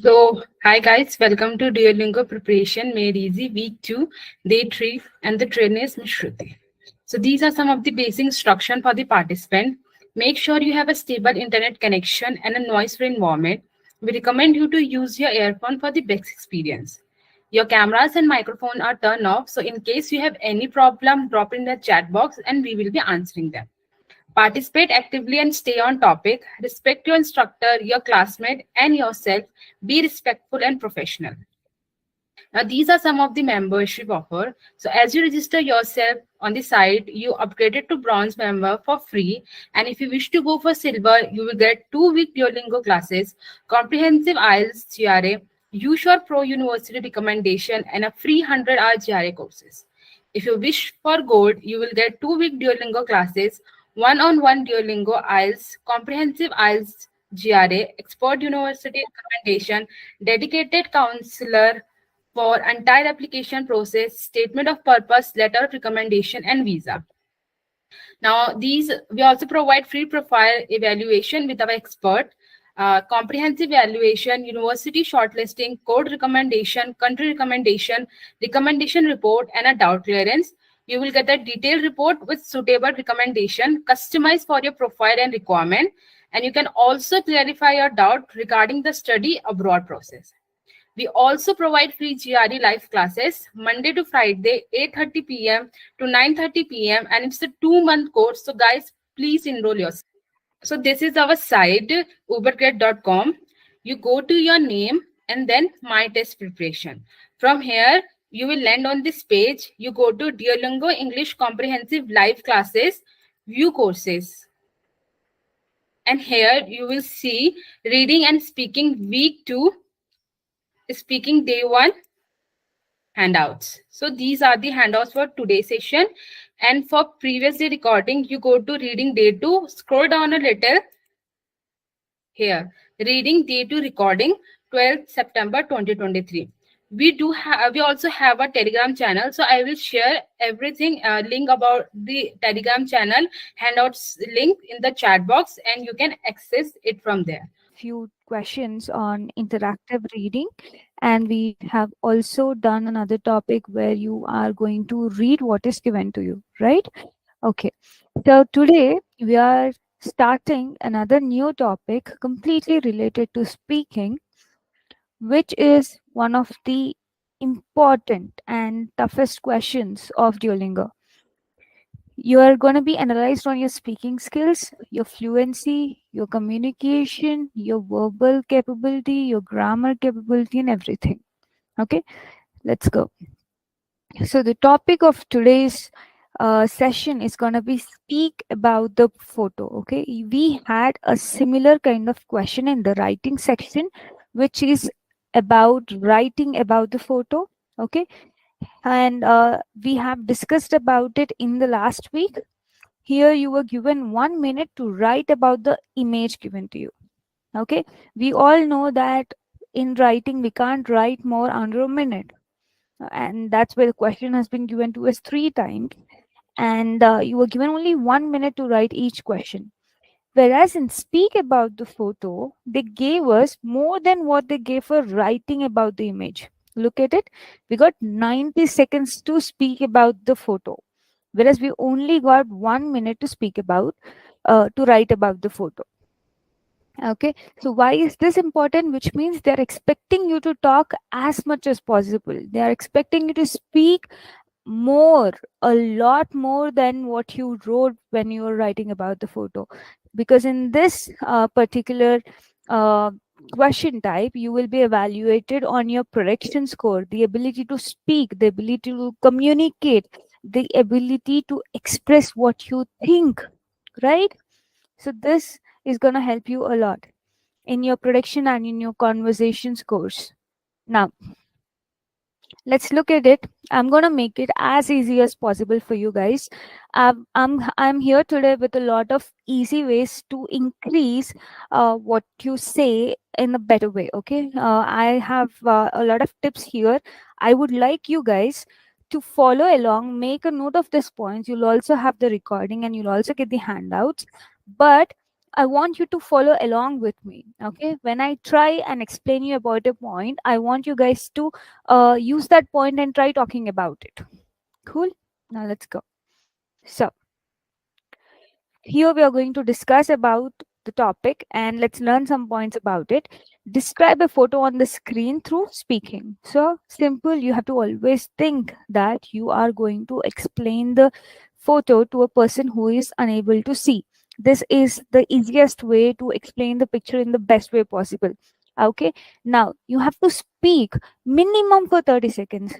So, hi guys, welcome to Duolingo Preparation Made Easy Week 2, Day 3, and the trainer is Ms. Shruti. So, these are some of the basic instruction for the participant. Make sure you have a stable internet connection and a noise-free environment. We recommend you to use your earphone for the best experience. Your cameras and microphone are turned off, so in case you have any problem, drop in the chat box and we will be answering them. Participate actively and stay on topic. Respect your instructor, your classmate, and yourself. Be respectful and professional. Now, these are some of the membership offer. So, as you register yourself on the site, you upgraded to bronze member for free. And if you wish to go for silver, you will get 2-week Duolingo classes, comprehensive IELTS GRA, USure Pro University recommendation, and a free 100-hour GRA courses. If you wish for gold, you will get 2-week Duolingo classes, one-on-one Duolingo IELTS, comprehensive IELTS GRA, expert university recommendation, dedicated counselor for entire application process, statement of purpose, letter of recommendation, and visa. Now, these we also provide free profile evaluation with our expert, comprehensive evaluation, university shortlisting, code recommendation, country recommendation, recommendation report, and a doubt clearance. You will get a detailed report with suitable recommendation customized for your profile and requirement. And you can also clarify your doubt regarding the study abroad process. We also provide free GRE live classes Monday to Friday, 8:30 p.m. to 9:30 p.m. and it's a 2-month course. So guys, please enroll yourself. So this is our site, ubergrad.com. You go to your name and then my test preparation. From here, you will land on this page. You go to Duolingo English Comprehensive Live Classes, View Courses. And here you will see Reading and Speaking Week 2, Speaking Day 1, handouts. So these are the handouts for today's session. And for previous day recording, you go to Reading Day 2, scroll down a little. Here, Reading Day 2 recording, 12th September 2023. We also have a Telegram channel. So I will share everything, link about the Telegram channel, handouts link in the chat box, and you can access it from there. Few questions on interactive reading, and we have also done another topic where you are going to read what is given to you, right? Okay, so today we are starting another new topic completely related to speaking, which is one of the important and toughest questions of Duolingo. You are going to be analyzed on your speaking skills, your fluency, your communication, your verbal capability, your grammar capability, and everything. Okay, let's go. So, the topic of today's session is going to be speak about the photo. Okay, we had a similar kind of question in the writing section, which is about writing about the photo. Okay, and we have discussed about it in the last week. Here you were given 1 minute to write about the image given to you. Okay, we all know that in writing we can't write more under a minute, and that's why the question has been given to us 3 times, and you were given only 1 minute to write each question. Whereas in speak about the photo, they gave us more than what they gave for writing about the image. Look at it. We got 90 seconds to speak about the photo, whereas we only got 1 minute to speak about, to write about the photo. Okay, so why is this important? Which means they're expecting you to talk as much as possible. They are expecting you to speak more, a lot more than what you wrote when you were writing about the photo. Because in this particular uh, question type, you will be evaluated on your prediction score, the ability to speak, the ability to communicate, the ability to express what you think, right? So this is going to help you a lot in your prediction and in your conversation scores. Now, let's look at it. I'm going to make it as easy as possible for you guys. I'm here today with a lot of easy ways to increase what you say in a better way. Okay, I have a lot of tips here. I would like you guys to follow along, make a note of these points. You'll also have the recording and you'll also get the handouts. But I want you to follow along with me. Okay, when I try and explain you about a point, I want you guys to use that point and try talking about it. Cool. Now let's go. So here we are going to discuss about the topic and let's learn some points about it. Describe a photo on the screen through speaking. So simple, you have to always think that you are going to explain the photo to a person who is unable to see. This is the easiest way to explain the picture in the best way possible. Okay, now you have to speak minimum for 30 seconds.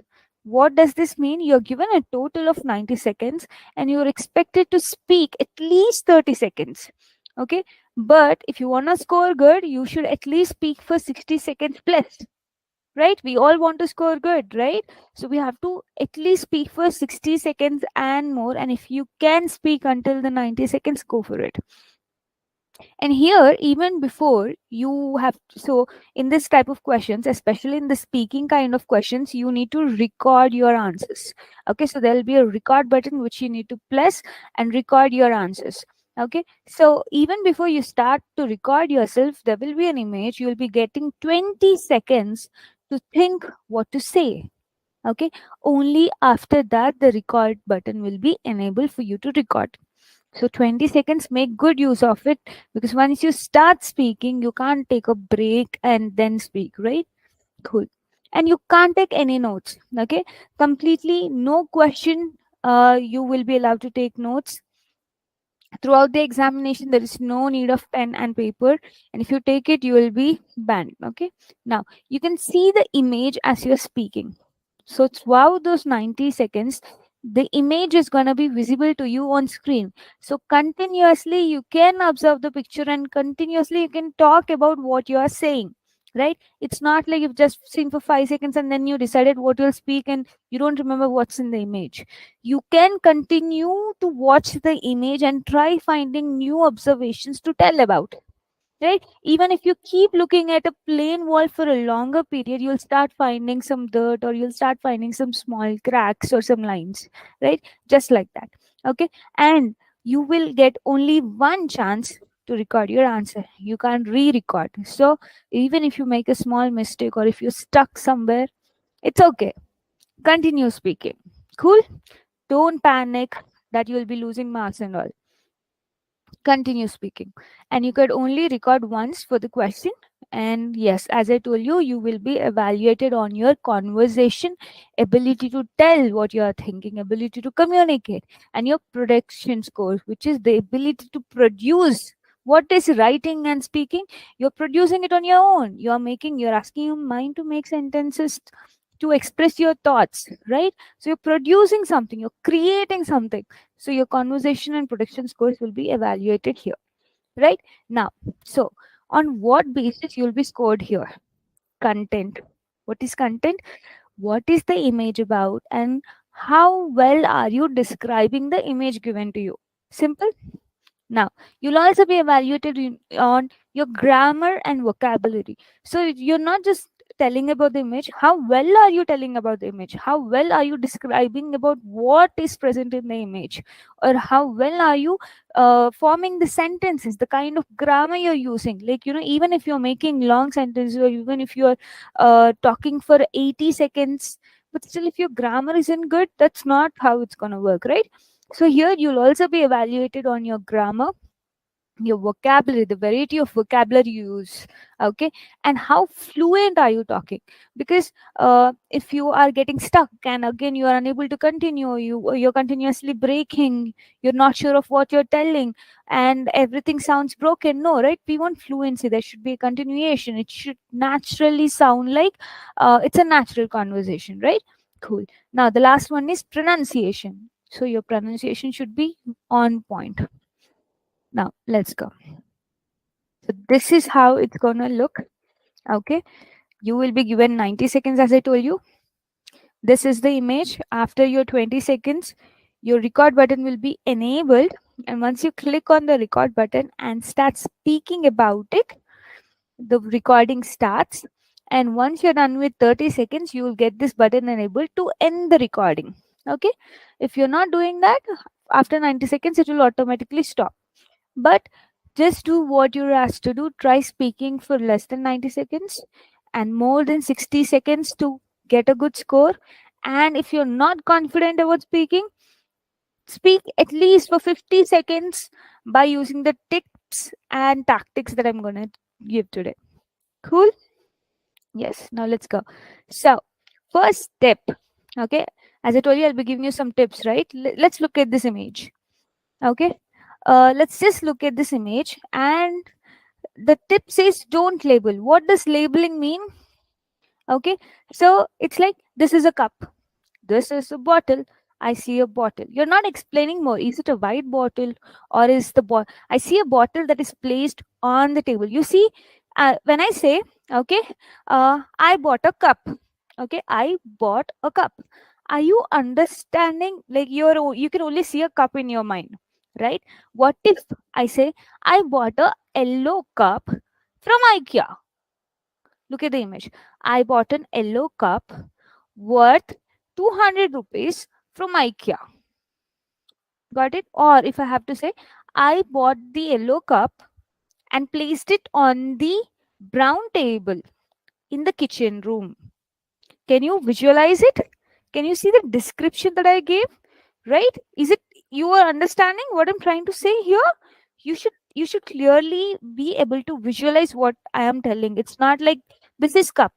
What does this mean? You're given a total of 90 seconds and you're expected to speak at least 30 seconds. Okay, but if you want to score good, you should at least speak for 60 seconds plus, right? We all want to score good, right? So we have to at least speak for 60 seconds and more, and if you can speak until the 90 seconds, go for it. And here, even before you have, so in this type of questions, especially in the speaking kind of questions, you need to record your answers. Okay, so there'll be a record button which you need to press and record your answers. Okay, so even before you start to record yourself, there will be an image. You'll be getting 20 seconds to think what to say. Okay, only after that the record button will be enabled for you to record. So 20 seconds, make good use of it, because once you start speaking, you can't take a break and then speak, right? Cool. And you can't take any notes. Okay, completely no question. You will be allowed to take notes throughout the examination. There is no need of pen and paper, and if you take it, you will be banned. Okay, now you can see the image as you're speaking. So throughout those 90 seconds, the image is going to be visible to you on screen. So continuously you can observe the picture and continuously you can talk about what you are saying, right? It's not like you've just seen for 5 seconds and then you decided what you'll speak and you don't remember what's in the image. You can continue to watch the image and try finding new observations to tell about, right? Even if you keep looking at a plain wall for a longer period, you'll start finding some dirt or you'll start finding some small cracks or some lines, right? Just like that. Okay, and you will get only one chance to record your answer. You can't re-record. So even if you make a small mistake or if you're stuck somewhere, it's okay, continue speaking. Cool. Don't panic that you'll be losing marks and all. Continue speaking, and you could only record once for the question. And yes, as I told you, you will be evaluated on your conversation ability to tell what you are thinking, ability to communicate, and your production score, which is the ability to produce what is writing and speaking. You're producing it on your own. You're asking your mind to make sentences to express your thoughts, right? So you're producing something, you're creating something. So your conversation and production scores will be evaluated here, right? Now, so on what basis you'll be scored here? Content. What is content? What is the image about, and how well are you describing the image given to you? Simple. Now, you'll also be evaluated on your grammar and vocabulary. So you're not just telling about the image. How well are you telling about the image? How well are you describing about what is present in the image? Or how well are you forming the sentences, the kind of grammar you're using? Like, even if you're making long sentences or even if you're talking for 80 seconds, but still if your grammar isn't good, that's not how it's going to work, right? So here you'll also be evaluated on your grammar, your vocabulary, the variety of vocabulary you use, okay, and how fluent are you talking? Because if you are getting stuck and again you are unable to continue, you're continuously breaking, you're not sure of what you're telling, and everything sounds broken. No, right? We want fluency. There should be a continuation. It should naturally sound like it's a natural conversation, right? Cool. Now the last one is pronunciation. So your pronunciation should be on point. Now let's go. So this is how it's gonna look. Okay, you will be given 90 seconds as I told you. This is the image. After your 20 seconds, your record button will be enabled, and once you click on the record button and start speaking about it, the recording starts. And once you're done with 30 seconds, you will get this button enabled to end the recording. Okay, if you're not doing that, after 90 seconds it will automatically stop. But Just do what you're asked to do. Try speaking for less than 90 seconds and more than 60 seconds to get a good score. And if you're not confident about speaking, speak at least for 50 seconds by using the tips and tactics that I'm going to give today. Cool? Yes, now let's go. So, first tip, okay, as I told you, I'll be giving you some tips, right? Let's look at this image, okay? Let's just look at this image, and the tip says don't label. What does labeling mean? Okay, so it's like this is a cup, this is a bottle. I see a bottle. You're not explaining more. Is it a white bottle or is the I see a bottle that is placed on the table. You see, when I say, okay, I bought a cup. Okay, I bought a cup. Are you understanding? Like you can only see a cup in your mind, right? What if I say I bought a yellow cup from IKEA? Look at the image. I bought an yellow cup worth 200 rupees from IKEA. Got it? Or if I have to say, I bought the yellow cup and placed it on the brown table in the kitchen room. Can you visualize it? Can you see the description that I gave? Right? Is it you are understanding what I'm trying to say here? You should clearly be able to visualize what I am telling. It's not like this is cup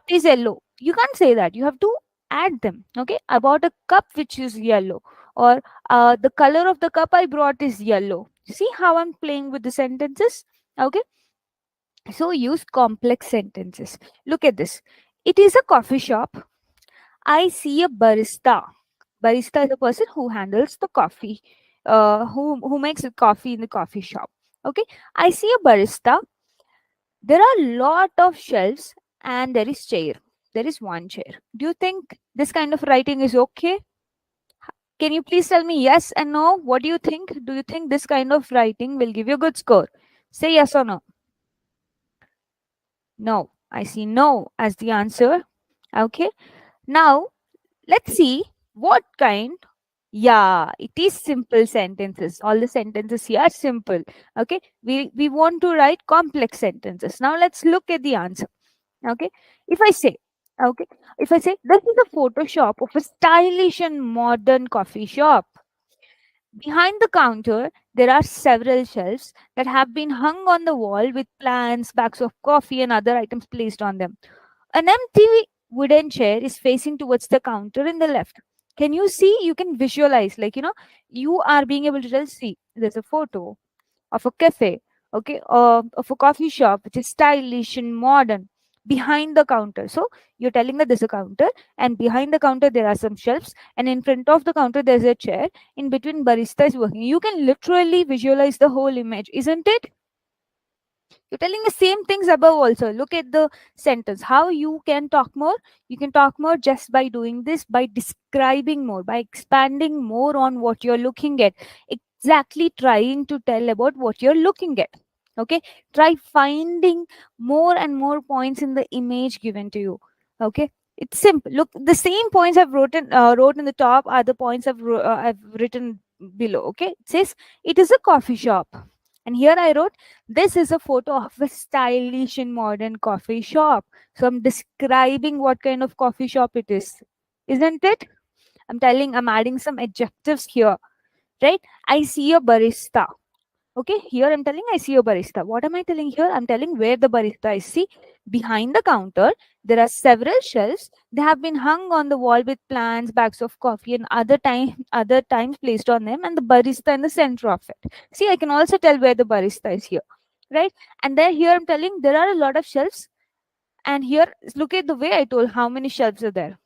is yellow. You can't say that. You have to add them. Okay, I bought a cup which is yellow, or the color of the cup I brought is yellow. See how I'm playing with the sentences? Okay, so use complex sentences. Look at this. It is a coffee shop. I see a barista. Barista is a person who handles the coffee, who makes the coffee in the coffee shop. Okay, I see a barista. There are a lot of shelves and there is chair. There is one chair. Do you think this kind of writing is okay? Can you please tell me yes and no? What do you think? Do you think this kind of writing will give you a good score? Say yes or no. No. I see no as the answer. Okay. Now let's see what kind. Yeah, it is simple sentences. All the sentences here are simple. Okay. We want to write complex sentences. Now let's look at the answer. Okay, if I say, okay, if I say this is a photoshop of a stylish and modern coffee shop. Behind the counter there are several shelves that have been hung on the wall with plants, bags of coffee and other items placed on them. An empty wooden chair is facing towards the counter in the left. Can you see? You can visualize, like, you are being able to tell, see, there's a photo of a cafe, okay, of a coffee shop which is stylish and modern behind the counter. So you're telling that there's a counter, and behind the counter there are some shelves, and in front of the counter there's a chair. In between, barista is working. You can literally visualize the whole image, isn't it? You're telling the same things above also. Look at the sentence. How you can talk more? You can talk more just by doing this, by describing more, by expanding more on what you're looking at. Exactly trying to tell about what you're looking at. Okay. Try finding more and more points in the image given to you. Okay. It's simple. Look, the same points I've wrote in the top are the points I've written below. Okay. It says it is a coffee shop. And here I wrote, this is a photo of a stylish and modern coffee shop. So I'm describing what kind of coffee shop it is. Isn't it? I'm adding some adjectives here, right? I see a barista. Okay, here I'm telling I see a barista. What am I telling here? I'm telling where the barista is. See, behind the counter, there are several shelves. They have been hung on the wall with plants, bags of coffee, and other times placed on them, and the barista in the center of it. See, I can also tell where the barista is here, right? And then here I'm telling there are a lot of shelves. And here, look at the way I told how many shelves are there.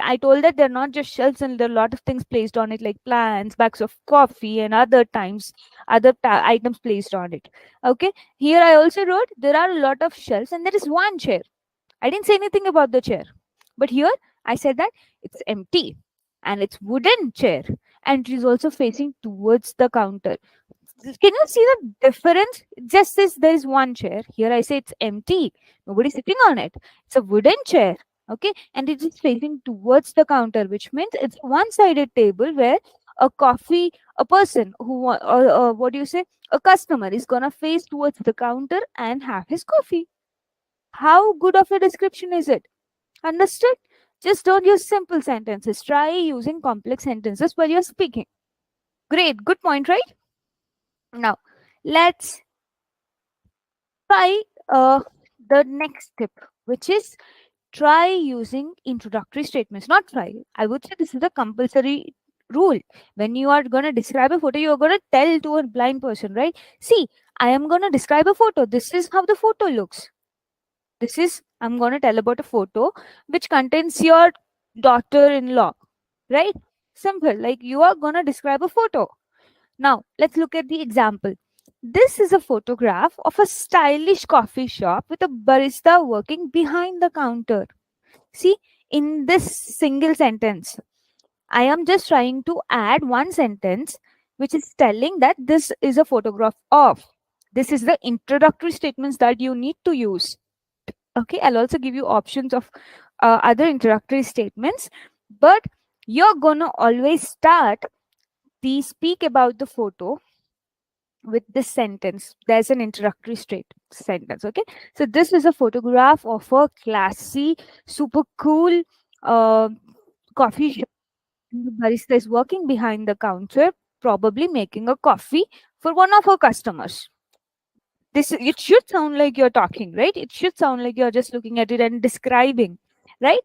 I told that they're not just shelves and there are a lot of things placed on it, like plants, bags of coffee, and other items placed on it. Okay. Here I also wrote there are a lot of shelves and there is one chair. I didn't say anything about the chair, but here I said that it's empty and it's wooden chair, and it is also facing towards the counter. Can you see the difference? It just says there is one chair. Here I say it's empty. Nobody's sitting on it. It's a wooden chair. Okay. And it is facing towards the counter, which means it's one sided table where a coffee A person who what do you say, a customer is gonna face towards the counter and have his coffee. How good of a description is it? Understood? Just don't use simple sentences. Try using complex sentences while you're speaking. Great, good point, right? Now let's try the next tip, which is try using introductory statements. Not try, I would say this is a compulsory rule. When you are going to describe a photo, you are going to tell to a blind person, right? See, I am going to describe a photo. This is how the photo looks. This is, I'm going to tell about a photo which contains your daughter-in-law, right? Simple, like you are going to describe a photo. Now let's look at the example. This is a photograph of a stylish coffee shop with a barista working behind the counter. See, in this single sentence, I am just trying to add one sentence which is telling that this is a photograph of. This is the introductory statements that you need to use. Okay, I'll also give you options of other introductory statements, but you're gonna always start the speak about the photo with this sentence. There's an introductory straight sentence. Okay, so this is a photograph of a classy, super cool uh, coffee shop. The barista is working behind the counter, probably making a coffee for one of her customers. This, it should sound like you're talking, right? It should sound like you're just looking at it and describing, right?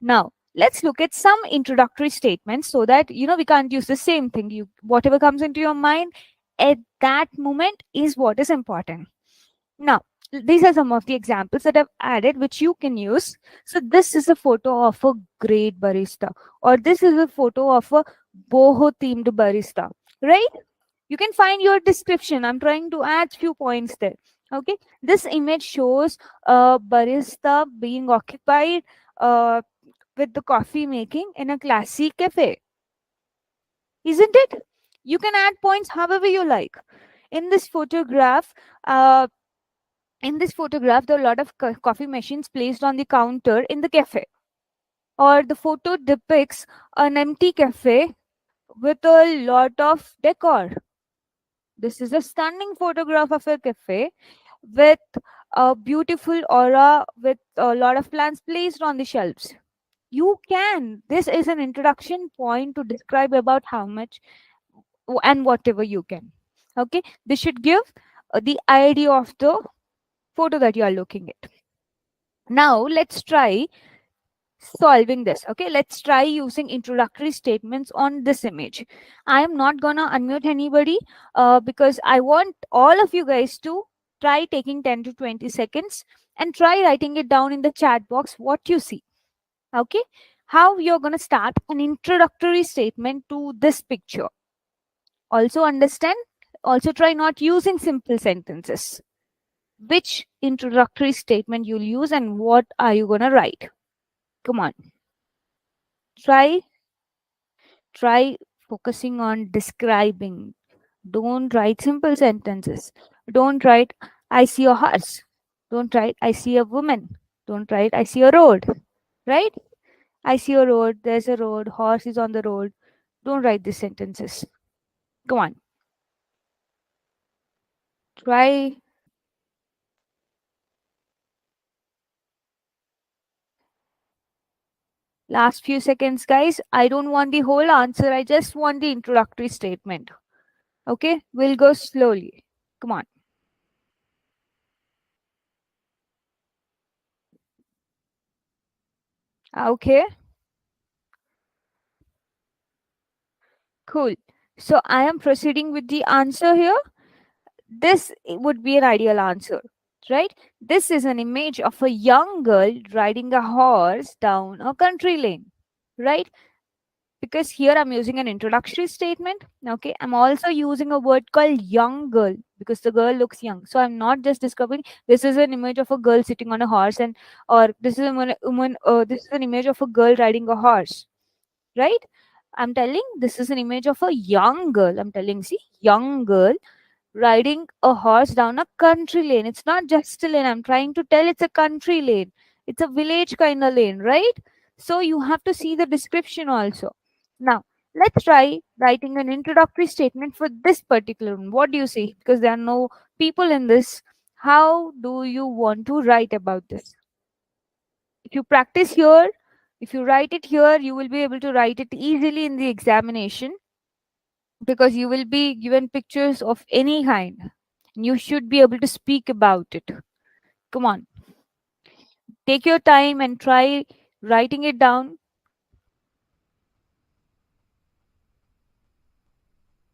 Now let's look at some introductory statements so that we can't use the same thing. You, whatever comes into your mind at that moment is what is important. Now these are some of the examples that I've added which you can use. So this is a photo of a great barista, or this is a photo of a boho themed barista, right? You can find your description. I'm trying to add few points there. Okay, this image shows a barista being occupied uh, with the coffee making in a classy cafe, isn't it? You can add points however you like. In this photograph, uh, there are a lot of coffee machines placed on the counter in the cafe. Or the photo depicts an empty cafe with a lot of decor. This is a stunning photograph of a cafe with a beautiful aura with a lot of plants placed on the shelves. You can. This is an introduction point to describe about how much and whatever you can. Okay, this should give the idea of the photo that you are looking at. Now let's try solving this. Okay, let's try using introductory statements on this image. I am not gonna unmute anybody because I want all of you guys to try taking 10 to 20 seconds and try writing it down in the chat box what you see. Okay, how you're gonna start an introductory statement to this picture. Also understand, also try not using simple sentences. Which introductory statement you'll use and what are you gonna write? Come on, try focusing on describing. Don't write simple sentences. Don't write I see a horse. Don't write I see a woman. Don't write I see a road. Right? I see a road, there's a road, horse is on the road. Don't write these sentences. Come on. Try. Last few seconds, guys. I don't want the whole answer. I just want the introductory statement. Okay? We'll go slowly. Come on. Okay. Cool. So I am proceeding with the answer here. This would be an ideal answer, right? This is an image of a young girl riding a horse down a country lane, right? Because here I'm using an introductory statement. Okay, I'm also using a word called young girl because the girl looks young. So I'm not just describing this is an image of a girl sitting on a horse, and or this is a woman, this is an image of a girl riding a horse, right? I'm telling this is an image of a young girl. I'm telling, see, young girl riding a horse down a country lane. It's not just a lane. I'm trying to tell it's a country lane. It's a village kind of lane, right? So you have to see the description also. Now, Let's try writing an introductory statement for this particular one. What do you see? Because there are no people in this. How do you want to write about this? If you practice here, if you write it here, you will be able to write it easily in the examination, because you will be given pictures of any kind. You should be able to speak about it. Come on, take your time and try writing it down.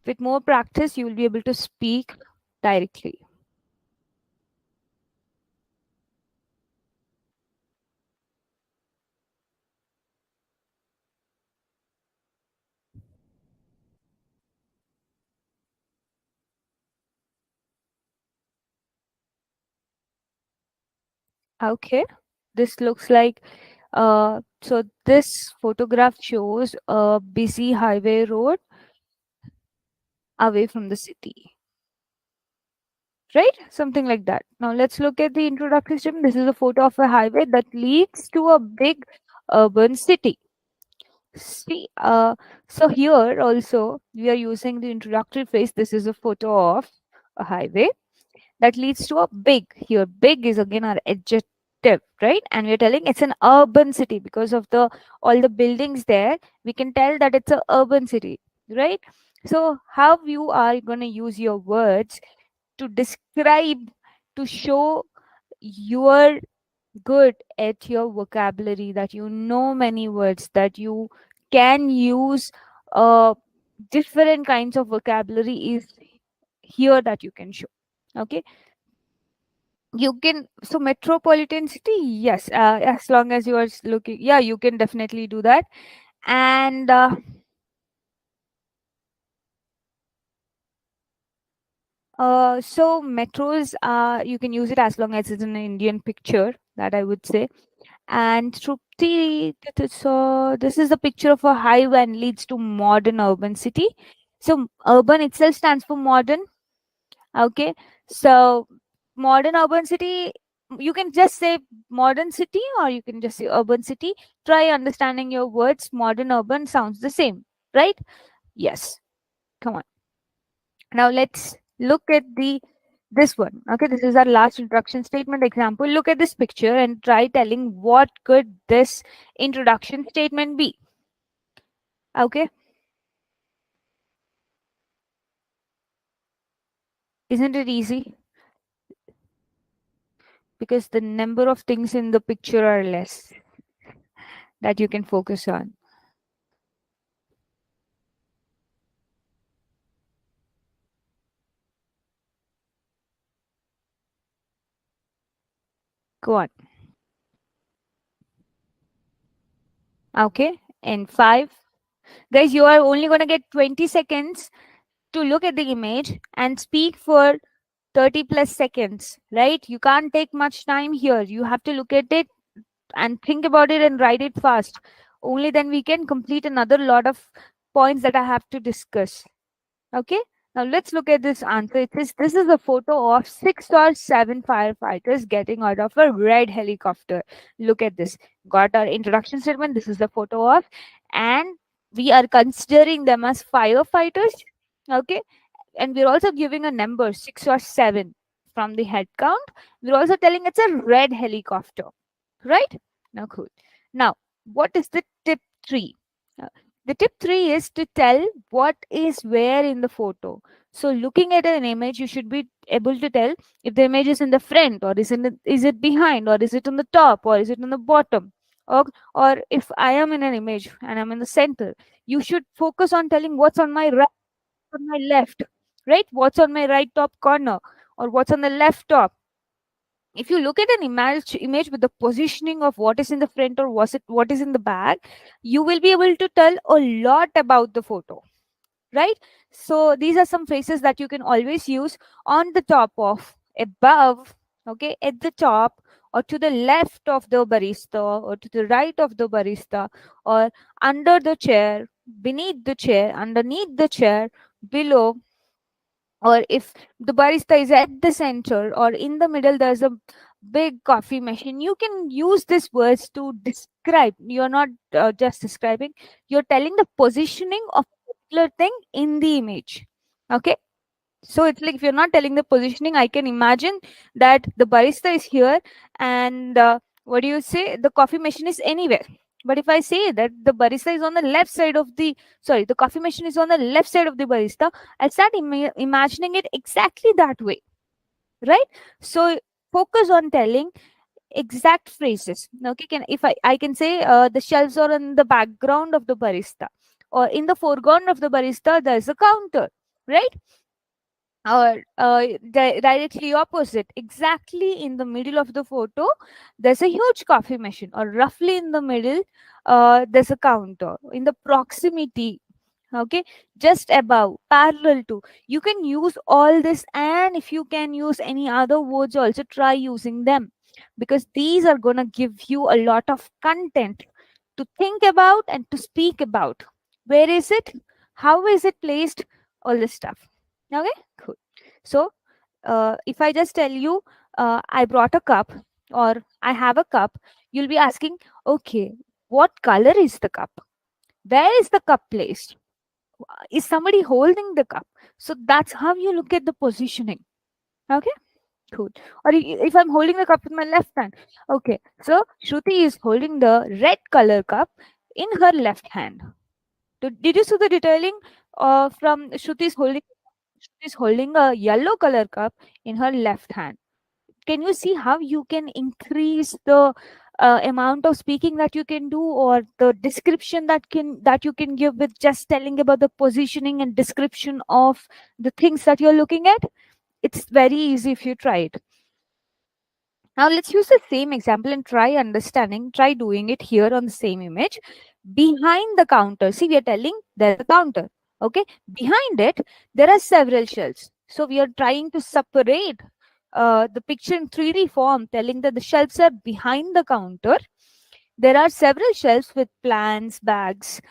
With more practice, you will be able to speak directly. Okay, this looks like so this photograph shows a busy highway road away from the city, right? Something like that. Now let's look at the introductory statement. This is a photo of a highway that leads to a big urban city. See, so here also we are using the introductory phrase. This is a photo of a highway that leads to a big. Here big is again our adjective, right? And we are telling it's an urban city because of the all the buildings there. We can tell that it's a urban city, right? So how you are going to use your words to describe, to show you are good at your vocabulary, that you know many words, that you can use uh different kinds of vocabulary is here that you can show. Okay, you can, so metropolitan city, yes, as long as you are looking, yeah, you can definitely do that. And so metros, you can use it as long as it's an Indian picture, that I would say. And Trupti, so this is a picture of a highway and leads to modern urban city. So urban itself stands for modern. Okay, so modern urban city, you can just say modern city or you can just say urban city. Try understanding your words. Modern urban sounds the same, right? Yes. Come on. Now let's look at the this one. Okay, this is our last introduction statement example. Look at this picture and try telling what could this introduction statement be. Okay, isn't it easy? Because the number of things in the picture are less that you can focus on. Go on. Okay, and five. Guys, you are only going to get 20 seconds to look at the image and speak for 30 plus seconds, right? You can't take much time here. You have to look at it and think about it and write it fast. Only then we can complete another lot of points that I have to discuss. Okay, now let's look at this answer. It says this is a photo of 6 or 7 firefighters getting out of a red helicopter. Look at this. Got our introduction statement. This is the photo of, and we are considering them as firefighters. Okay, and we're also giving a number 6 or 7 from the head count. We're also telling it's a red helicopter, right? Now, cool. Now, what is the tip 3? Uh, the tip 3 is to tell what is where in the photo. So, looking at an image, you should be able to tell if the image is in the front, or is it behind, or is it on the top, or is it on the bottom, or if I am in an image and I'm in the center, you should focus on telling what's on my right, on my left, right? What's on my right top corner, or what's on the left top. If you look at an image with the positioning of what is in the front or what is in the back, you will be able to tell a lot about the photo, right? So these are some phrases that you can always use on the top of, above, okay, at the top, or to the left of the barista, or to the right of the barista, or under the chair, beneath the chair, underneath the chair, below, or if the barista is at the center or in the middle, there's a big coffee machine. You can use these words to describe. You're not just describing, you're telling the positioning of a particular thing in the image. Okay, so it's like if you're not telling the positioning, I can imagine that the barista is here, and what do you say? The coffee machine is anywhere. But if I say that the barista is on the left side of the, sorry, the coffee machine is on the left side of the barista, I'll start imagining it exactly that way, right? So focus on telling exact phrases. Okay, can if I can say the shelves are in the background of the barista, or in the foreground of the barista there's a counter, right? Or directly opposite, exactly in the middle of the photo there's a huge coffee machine, or roughly in the middle there's a counter in the proximity. Okay, just above, parallel to. You can use all this, and if you can use any other words also, try using them, because these are going to give you a lot of content to think about and to speak about. Where is it, how is it placed, all this stuff. Okay, cool. So if I just tell you I brought a cup, or I have a cup, you'll be asking, okay, what color is the cup, where is the cup placed, is somebody holding the cup? So that's how you look at the positioning. Okay, cool. Or if I'm holding the cup with my left hand, okay, so Shruti is holding the red color cup in her left hand. Did you see the detailing from Shruti is holding a yellow color cup in her left hand. Can you see how you can increase the amount of speaking that you can do, or the description that you can give with just telling about the positioning and description of the things that you're looking at? It's very easy if you try it. Now let's use the same example and try doing it here on the same image. Behind the counter, see, we are telling there's a counter. Okay, behind it there are several shelves. So we are trying to separate the picture in 3D form, telling that the shelves are behind the counter. There are several shelves with plants, bags,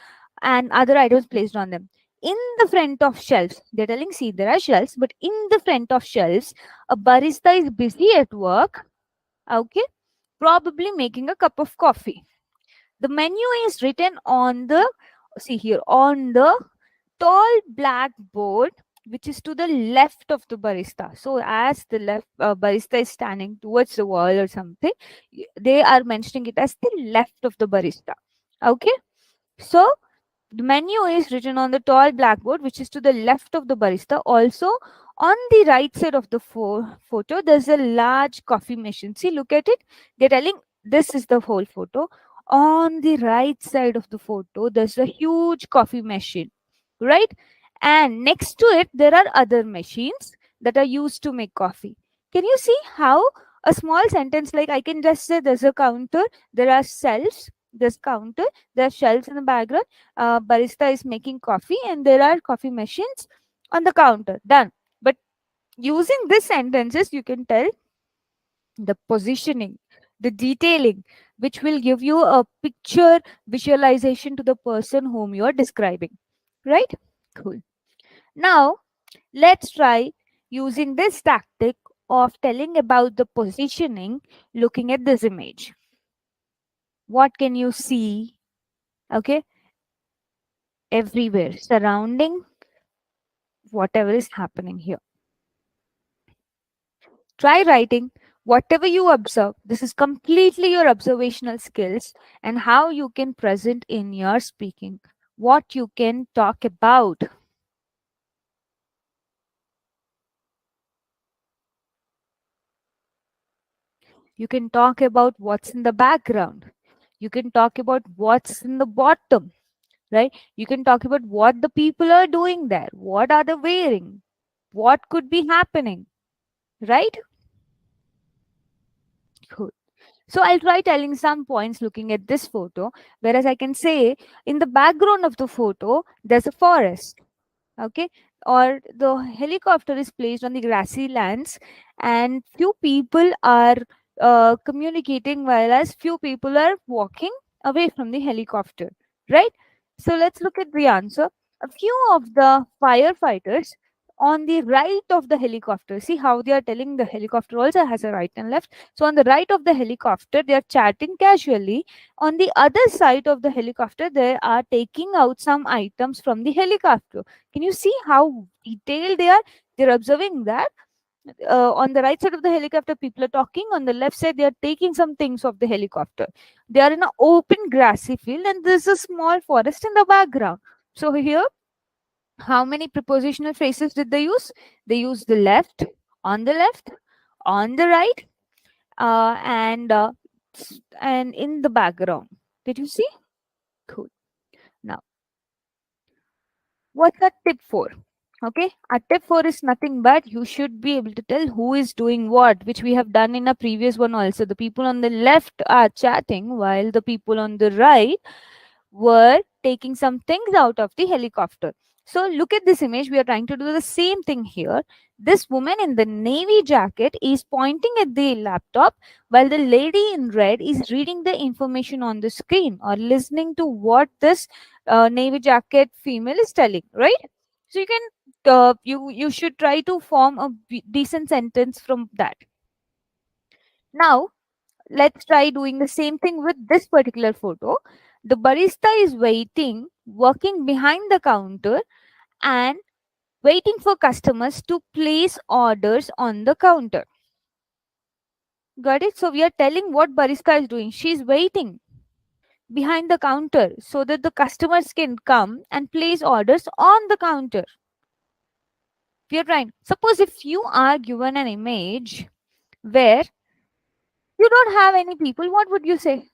and other items placed on them. In the front of shelves, they're telling, see, there are shelves, but in the front of shelves, a barista is busy at work. Okay, probably making a cup of coffee. The menu is written on the, see here, on the tall black board, which is to the left of the barista. So as the left barista is standing towards the wall or something, they are mentioning it as the left of the barista. Okay, so the menu is written on the tall blackboard, which is to the left of the barista. Also, on the right side of the photo, there's a large coffee machine. See, look at it. They're telling this is the whole photo. On the right side of the photo, there's a huge coffee machine, right? And next to it, there are other machines that are used to make coffee. Can you see how a small sentence like I can just say there's a counter, there are shelves, there's counter, there are shelves in the background, barista is making coffee, and there are coffee machines on the counter. Done. But using these sentences, you can tell the positioning, the detailing, which will give you a picture visualization to the person whom you are describing. Right? Cool. Now, let's try using this tactic of telling about the positioning looking at this image. What can you see? Okay, everywhere surrounding whatever is happening here. Try writing whatever you observe. This is completely your observational skills and how you can present in your speaking, what you can talk about. You can talk about what's in the background. You can talk about what's in the bottom, right? You can talk about what the people are doing there. What are they wearing? What could be happening, right? Cool. So I'll try telling some points looking at this photo, whereas I can say in the background of the photo, there's a forest. Okay, or the helicopter is placed on the grassy lands, and few people are communicating, while as few people are walking away from the helicopter, right? So let's look at the answer. A few of the firefighters on the right of the helicopter, see how they are telling the helicopter also has a right and left. So on the right of the helicopter, they are chatting casually. On the other side of the helicopter, they are taking out some items from the helicopter. Can you see how detailed they are? They're observing that on the right side of the helicopter, people are talking. On the left side, they are taking some things of the helicopter. They are in an open grassy field, and there's a small forest in the background. So here, how many prepositional phrases did they use? They used the left, on the right, and in the background. Did you see? Cool. Now, what's a tip for? Okay, a tip for is nothing but you should be able to tell who is doing what, which we have done in a previous one also. The people on the left are chatting while the people on the right were taking some things out of the helicopter. So look at this image. We are trying to do the same thing here. This woman in the navy jacket is pointing at the laptop while the lady in red is reading the information on the screen or listening to what this navy jacket female is telling, right? So you can you should try to form a decent sentence from that. Now let's try doing the same thing with this particular photo. The barista is waiting, working behind the counter and waiting for customers to place orders on the counter. Got it? So we are telling what barista is doing. She's waiting behind the counter so that the customers can come and place orders on the counter. We are trying. Suppose if you are given an image where you don't have any people, what would you say?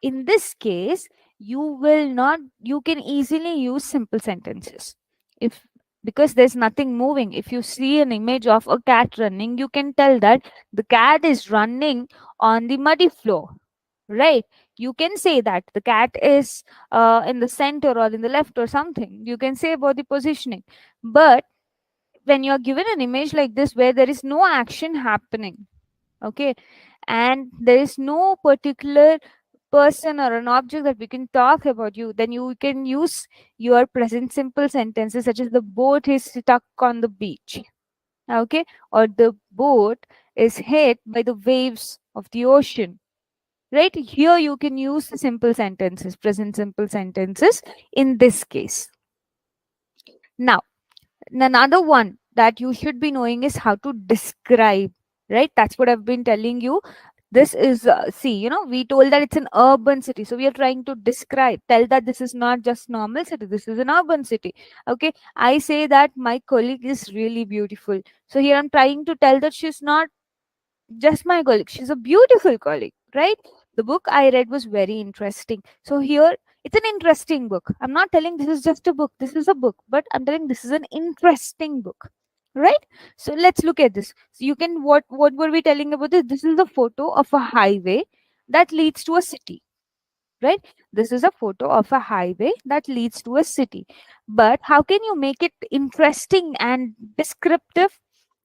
In this case, you can easily use simple sentences. If because there's nothing moving. If you see an image of a cat running, you can tell that the cat is running on the muddy floor, right? You can say that the cat is in the center or in the left or something. You can say about the positioning. But when you're given an image like this where there is no action happening, okay, and there is no particular person or an object that we can talk about you, then you can use your present simple sentences such as the boat is stuck on the beach, okay, or the boat is hit by the waves of the ocean, right? Here you can use the simple sentences, present simple sentences in this case. Now, another one that you should be knowing is how to describe, right? That's what I've been telling you. This is see, we told that it's an urban city, so we are trying to tell that this is not just normal city, this is an urban city. Okay, I say that my colleague is really beautiful, so here I'm trying to tell that she's not just my colleague, she's a beautiful colleague, right? The book I read was very interesting, so here it's an interesting book. I'm not telling this is just a book, this is a book, but I'm telling this is an interesting book, right? So let's look at this. So you can, what were we telling about this? This is a photo of a highway that leads to a city, right? This is a photo of a highway that leads to a city. But how can you make it interesting and descriptive?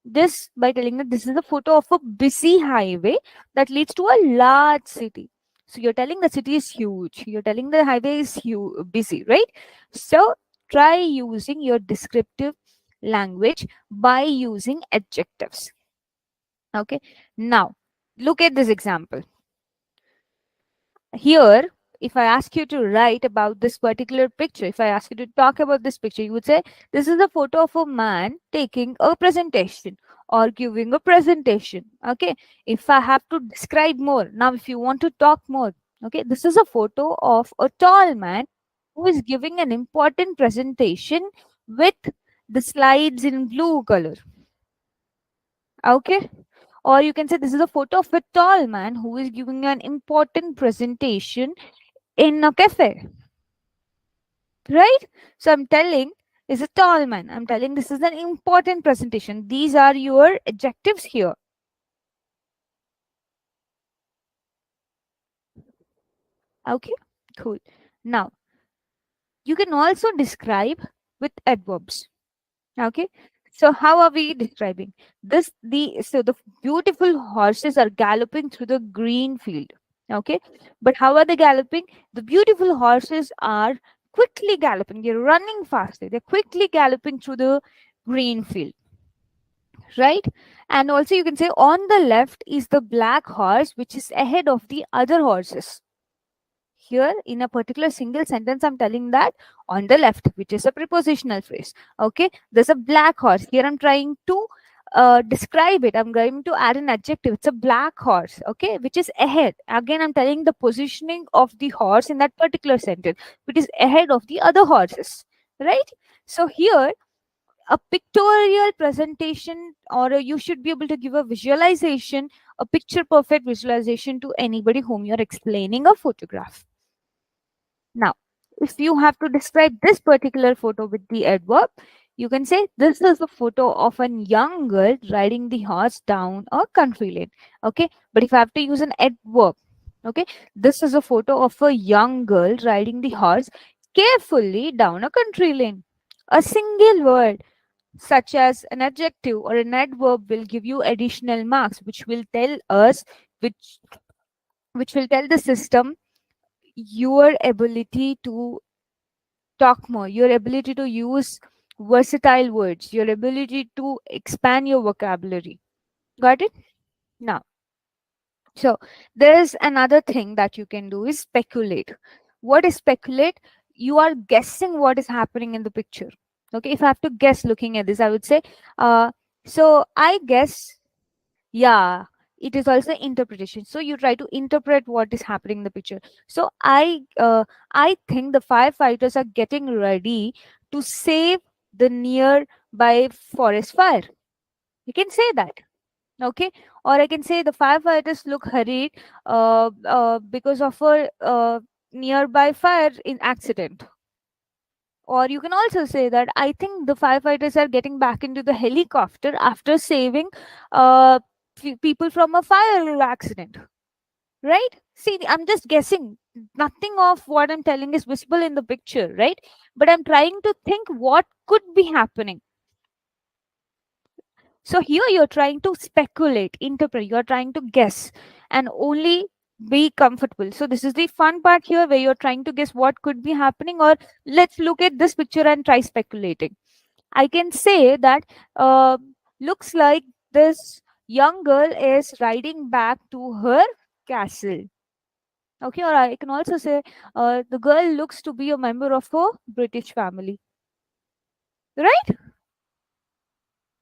This by telling that this is a photo of a busy highway that leads to a large city. So you're telling the city is huge, you're telling the highway is busy, right? So try using your descriptive language by using adjectives. Okay, now look at this example. Here, if I ask you to write about this particular picture, if I ask you to talk about this picture, you would say this is a photo of a man taking a presentation or giving a presentation. Okay, if I have to describe more, now if you want to talk more, okay, this is a photo of a tall man who is giving an important presentation with the slides in blue color. Okay, or you can say this is a photo of a tall man who is giving an important presentation in a cafe, right? So I'm telling is a tall man. I'm telling this is an important presentation. These are your adjectives here. Okay, cool. Now you can also describe with adverbs. Okay, so how are we describing this? The beautiful horses are galloping through the green field. Okay, but how are they galloping? The beautiful horses are quickly galloping. They're running faster. They're quickly galloping through the green field, right? And also you can say on the left is the black horse, which is ahead of the other horses. Here in a particular single sentence, I'm telling that on the left, which is a prepositional phrase. Okay, there's a black horse. Here I'm trying to describe it. I'm going to add an adjective. It's a black horse, okay, which is ahead. Again, I'm telling the positioning of the horse in that particular sentence, which is ahead of the other horses, right? So here a pictorial presentation, or you should be able to give a visualization, a picture perfect visualization to anybody whom you're explaining a photograph. Now, if you have to describe this particular photo with the adverb, you can say this is a photo of a young girl riding the horse down a country lane. Okay, but if I have to use an adverb, okay, this is a photo of a young girl riding the horse carefully down a country lane. A single word such as an adjective or an adverb will give you additional marks, which will tell us, which which will tell the system your ability to talk more, your ability to use versatile words, your ability to expand your vocabulary. Got it? Now, so there's another thing that you can do is speculate. What is speculate? You are guessing what is happening in the picture. Okay, if I have to guess looking at this, I would say, so I guess, yeah, it is also interpretation. So you try to interpret what is happening in the picture. So I think the firefighters are getting ready to save the nearby forest fire. You can say that. Okay, or I can say the firefighters look hurried because of a nearby fire in accident. Or you can also say that I think the firefighters are getting back into the helicopter after saving uh, people from a fire accident. Right? See, I'm just guessing. Nothing of what I'm telling is visible in the picture, right? But I'm trying to think what could be happening. So here you're trying to speculate, interpret, you're trying to guess and only be comfortable. So this is the fun part here where you're trying to guess what could be happening, or let's look at this picture and try speculating. I can say that uh, looks like this young girl is riding back to her castle. Okay, or I can also say the girl looks to be a member of a British family. Right?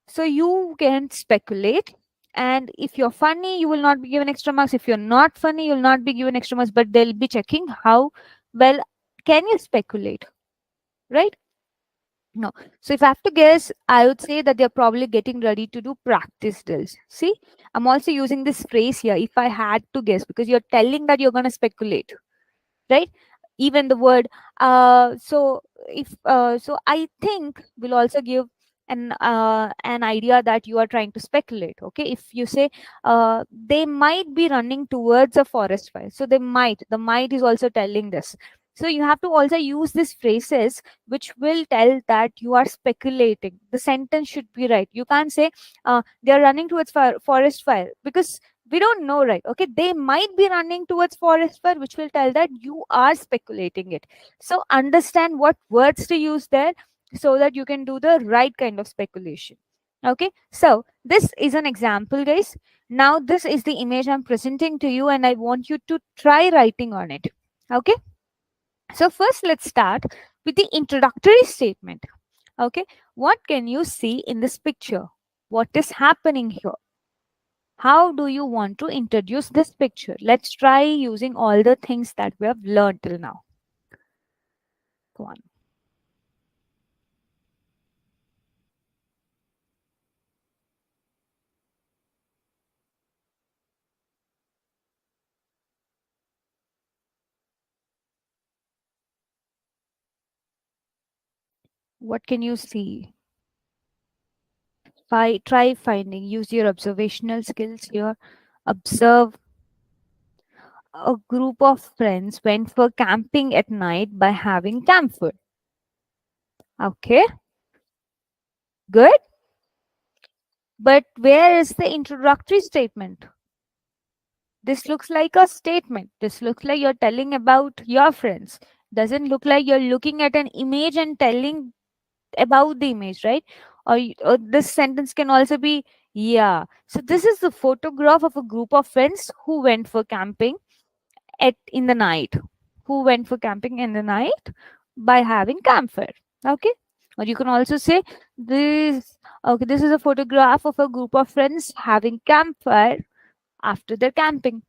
So you can speculate. And if you're funny, you will not be given extra marks. If you're not funny, you'll not be given extra marks, but they'll be checking how well can you speculate. Right? No. So if I have to guess, I would say that they're probably getting ready to do practice drills. See, I'm also using this phrase here. If I had to guess, because you're telling that you're going to speculate, right? Even the word so if so I think will also give an idea that you are trying to speculate. Okay, if you say they might be running towards a forest fire, so the might is also telling this. So you have to also use these phrases which will tell that you are speculating. The sentence should be right. You can't say they are running towards forest fire, because we don't know, right? Okay, they might be running towards forest fire, which will tell that you are speculating it. So understand what words to use there so that you can do the right kind of speculation. Okay, so this is an example, guys. Now this is the image I'm presenting to you, and I want you to try writing on it. Okay, so first let's start with the introductory statement. Okay, what can you see in this picture? What is happening here? How do you want to introduce this picture? Let's try using all the things that we have learned till now. Go on. What can you see? Try finding. Use your observational skills here. Observe. A group of friends went for camping at night by having camphor. Okay, good. But where is the introductory statement? This looks like a statement. This looks like you're telling about your friends. Doesn't look like you're looking at an image and telling about the image, right? Or this sentence can also be, yeah. So this is the photograph of a group of friends who went for camping at in the night. Who went for camping in the night by having campfire. Okay. Or you can also say this. Okay, this is a photograph of a group of friends having campfire after their camping.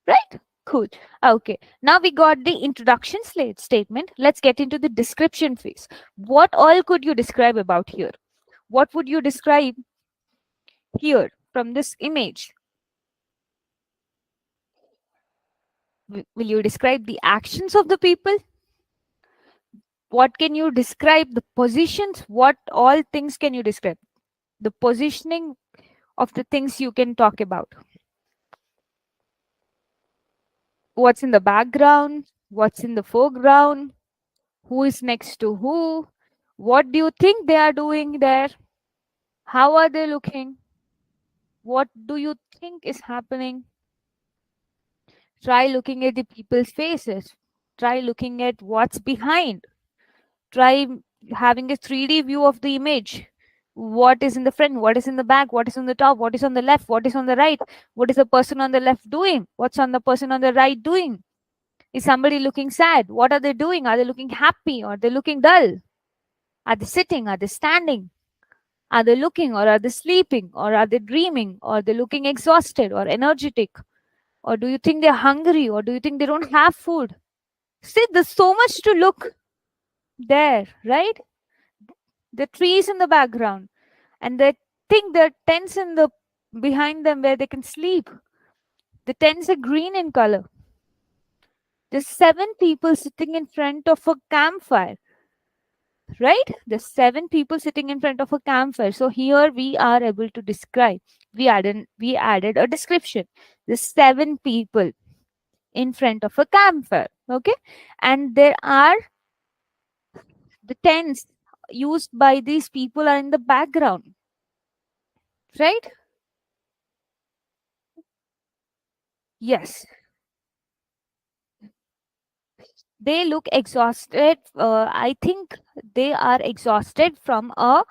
Right? Cool. Okay. Now we got the introduction statement. Let's get into the description phase. What all could you describe about here? What would you describe here from this image? Will you describe the actions of the people? What can you describe? The positions? What all things can you describe? The positioning of the things you can talk about. What's in the background? What's in the foreground? Who is next to who? What do you think they are doing there? How are they looking? What do you think is happening? Try looking at the people's faces. Try looking at what's behind. Try having a 3D view of the image. What is in the front? What is in the back? What is on the top? What is on the left? What is on the right? What is the person on the left doing? What's on the person on the right doing? Is somebody looking sad? What are they doing? Are they looking happy? Or are they looking dull? Are they sitting? Are they standing? Are they looking, or are they sleeping, or are they dreaming, or are they looking exhausted or energetic? Or do you think they're hungry, or do you think they don't have food? See, there's so much to look there, right? The trees in the background, and they think there are tents in the behind them where they can sleep. The tents are green in color. There's 7 people sitting in front of a campfire, right? There's 7 people sitting in front of a campfire. So here we are able to describe. We added a description. There's 7 people in front of a campfire. Okay, and there are the tents used by these people are in the background, right? Yes, they look exhausted. I think they are exhausted from a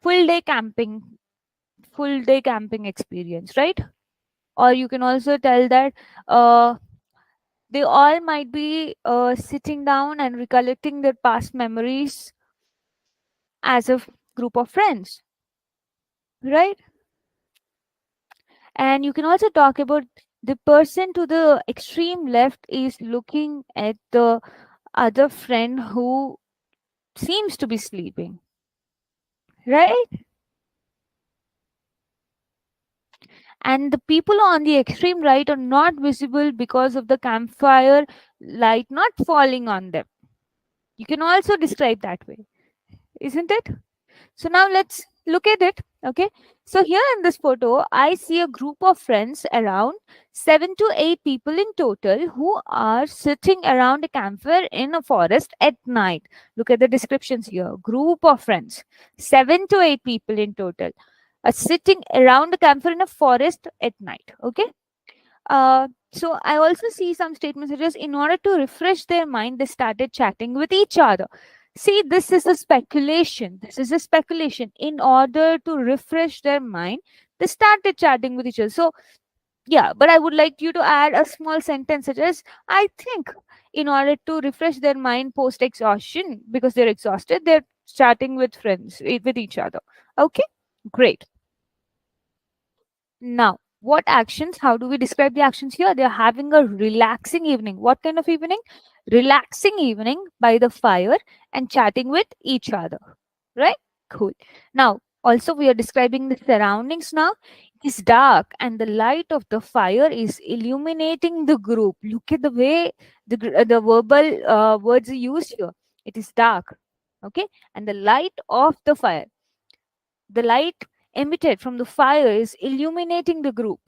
full day camping full day camping experience, right? Or you can also tell that uh, they all might be sitting down and recollecting their past memories as a group of friends, right? And you can also talk about the person to the extreme left is looking at the other friend who seems to be sleeping, right? And the people on the extreme right are not visible because of the campfire light not falling on them. You can also describe that way, isn't it? So now let's look at it. Okay. So here in this photo, I see a group of friends around 7 to 8 people in total who are sitting around a campfire in a forest at night. Look at the descriptions here. Group of friends, 7 to 8 people in total, are sitting around a campfire in a forest at night. Okay. So I also see some statements such as, in order to refresh their mind, they started chatting with each other. See, this is a speculation. This is a speculation. In order to refresh their mind, they started chatting with each other. So yeah, but I would like you to add a small sentence such as, I think in order to refresh their mind post exhaustion, because they're exhausted, they're chatting with friends, with each other. Okay, great. Now, what actions? How do we describe the actions here? They're having a relaxing evening. What kind of evening? Relaxing evening by the fire and chatting with each other. Right? Cool. Now, also we are describing the surroundings now. It is dark and the light of the fire is illuminating the group. Look at the way the verbal words are used here. It is dark. Okay. And the light of the light emitted from the fire is illuminating the group.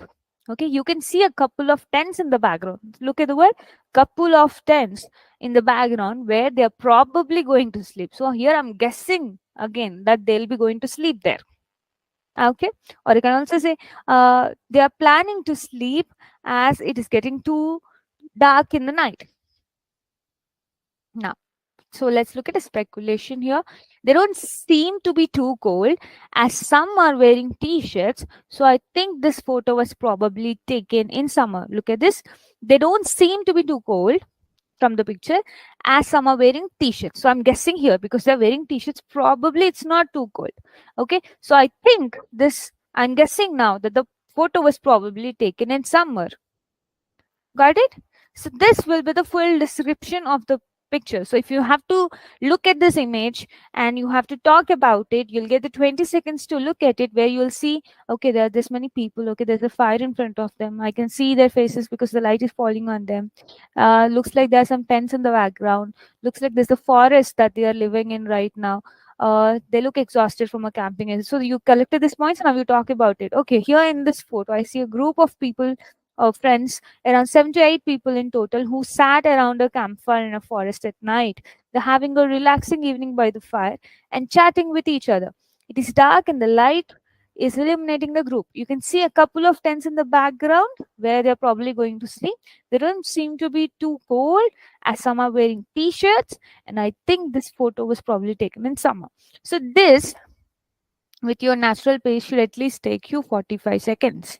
Okay, you can see a couple of tents in the background. Look at the word couple of tents in the background where they're probably going to sleep. So here I'm guessing again that they'll be going to sleep there. Okay, or you can also say they are planning to sleep as it is getting too dark in the night. Now, so let's look at a speculation here. They don't seem to be too cold as some are wearing t-shirts. So I think this photo was probably taken in summer. Look at this. They don't seem to be too cold from the picture as some are wearing t-shirts. So I'm guessing here because they're wearing t-shirts, probably it's not too cold. Okay. So I think this, I'm guessing now that the photo was probably taken in summer. Got it? So this will be the full description of the picture. So if you have to look at this image and you have to talk about it, you'll get the 20 seconds to look at it, where you'll see, okay, there are this many people. Okay, there's a fire in front of them. I can see their faces because the light is falling on them. Looks like there are some tents in the background. Looks like there's a forest that they are living in right now. They look exhausted from a camping. So you collected these points. Now you talk about it. Okay, here in this photo, I see a group of people, friends, around 7 to 8 people in total, who sat around a campfire in a forest at night. They're having a relaxing evening by the fire and chatting with each other. It is dark and the light is illuminating the group. You can see a couple of tents in the background where they're probably going to sleep. They don't seem to be too cold as some are wearing t-shirts, and I think this photo was probably taken in summer. So this, with your natural pace, should at least take you 45 seconds,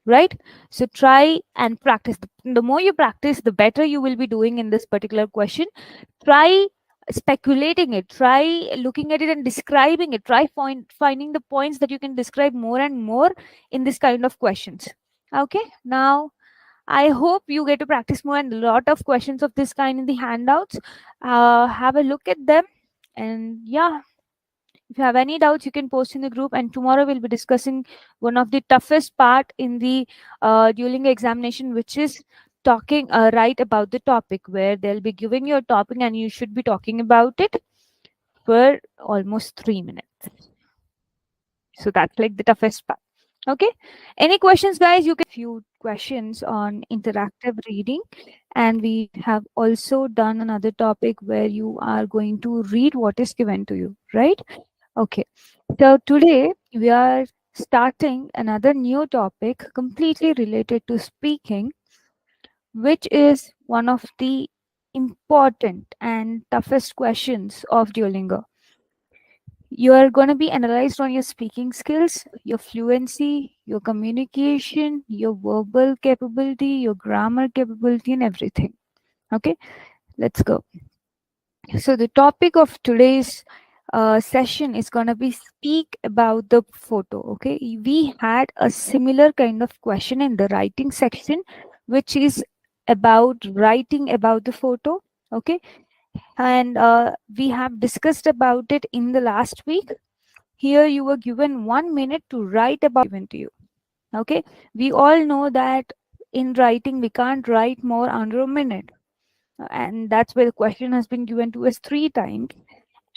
right? So try and practice. The more you practice, the better you will be doing in this particular question. Try speculating it, try looking at it and describing it, try finding the points that you can describe more and more in this kind of questions. Okay, now I hope you get to practice more, and a lot of questions of this kind in the handouts. Have a look at them, and yeah, if you have any doubts, you can post in the group. And tomorrow we'll be discussing one of the toughest part in the Duolingo examination, which is talking right about the topic, where they'll be giving you a topic and you should be talking about it for almost 3 minutes. So that's like the toughest part. Okay. Any questions, guys? You can few questions on interactive reading, and we have also done another topic where you are going to read what is given to you, right? Okay. So today we are starting another new topic completely related to speaking, which is one of the important and toughest questions of Duolingo. You are going to be analyzed on your speaking skills, your fluency, your communication, your verbal capability, your grammar capability, and everything. Okay, let's go. So the topic of today's session is going to be speak about the photo. Okay, we had a similar kind of question in the writing section, which is about writing about the photo. Okay, and we have discussed about it in the last week. Here you were given 1 minute to write about given to you. Okay, we all know that in writing we can't write more under a minute, and that's where the question has been given to us 3 times,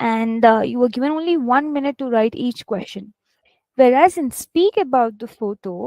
and you were given only 1 minute to write each question. Whereas in speak about the photo,